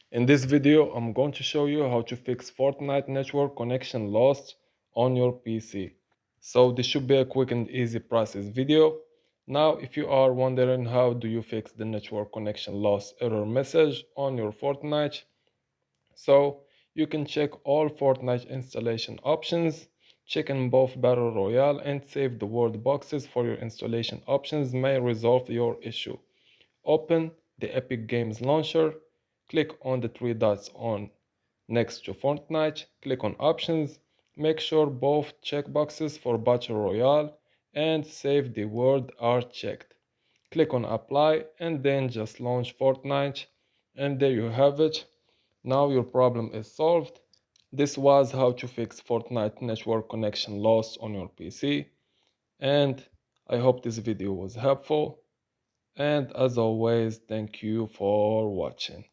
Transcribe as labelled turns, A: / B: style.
A: In this video, I'm going to show you how to fix Fortnite network connection loss on your PC. So this should be a quick and easy process video. Now, if you are wondering how do you fix the network connection loss error message on your Fortnite, so you can check all Fortnite installation options, check in both Battle Royale and save the word boxes for your installation options may resolve your issue. Open the Epic Games launcher, click on the three dots on next to Fortnite, click on Options, make sure both checkboxes for Battle Royale and Save the Word are checked. Click on Apply and then just launch Fortnite, and there you have it. Now your problem is solved. This was how to fix Fortnite network connection loss on your PC, and I hope this video was helpful. And as always, thank you for watching.